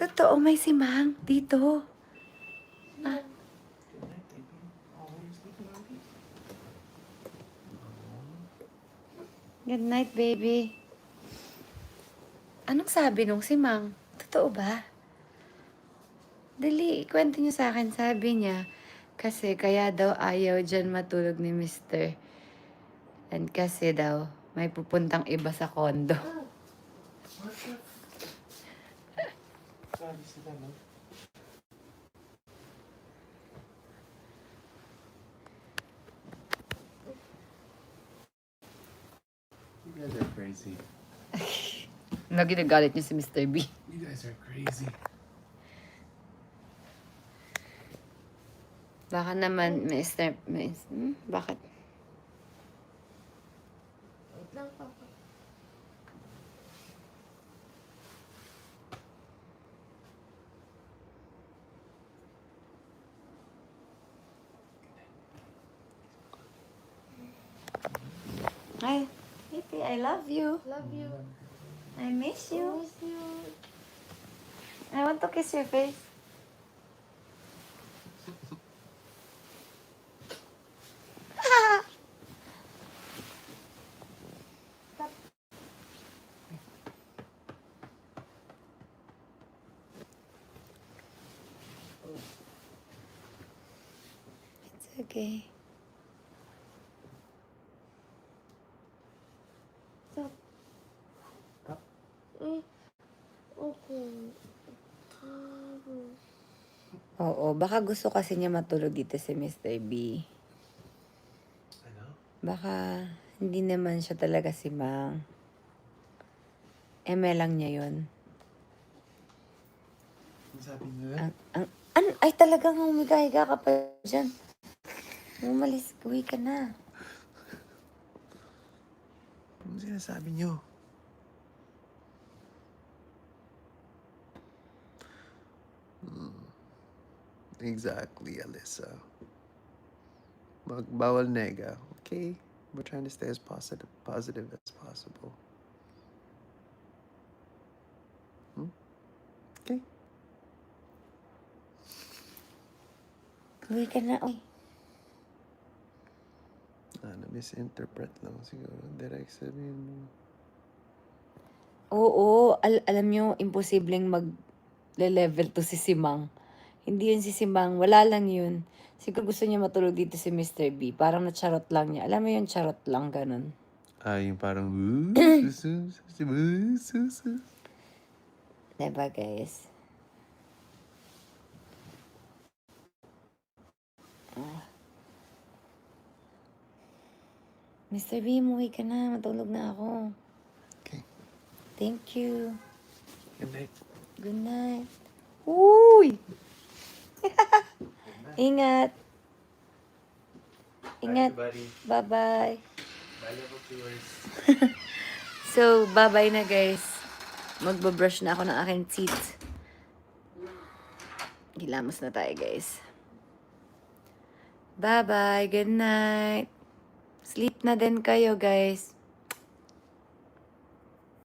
Totoo, may si Mang dito. Ah. Good night, baby. Anong sabi nung si Mang? Totoo ba? Dali, ikwento niyo sa akin. Sabi niya, kasi kaya daw ayaw dyan matulog ni Mister. And kasi daw, may pupuntang iba sa kondo. Sabi sila, no? You guys are crazy. Ginagalit niyo si Mr. B. You guys are crazy. Baka naman, bakit? Wait lang, Papa. Ay, Pipi, I love you. Love you. I miss you. Miss you. I want to kiss your face. It's okay. Stop. Stop. Okay. Oo, baka gusto kasi niya matulog dito si Mr. B. Ano? Baka hindi naman siya talaga si Mang. Eme lang niya yun. Ano sabi niya? Ay talagang humiga-higa ka pa dyan. Umalis, uwi ka na. Ano sinasabi niyo? Exactly, Alyssa. Bawal nega, okay? We're trying to stay as positive as possible. Okay? Uwi ka na, uy. Na-misinterpret lang siguro. Direct sabihin mo. Oo, alam nyo, imposibleng mag-level to si Simang. Hindi yun si Simang, wala lang yun. Siguro gusto niya matulog dito si Mr. B. Parang na-charot lang niya. Alam mo yun, charot lang, ganun. Yung parang, Diba, guys? Mr. B, umuwi ka na. Matulog na ako. Okay. Thank you. Good night. Good night. Uy! Ingat. Ingat. Everybody. Bye-bye. Bye, level viewers. So, bye-bye na, guys. Magbabrush na ako ng aking teeth. Gilamos na tayo, guys. Bye-bye. Good night. Sleep na din kayo, guys.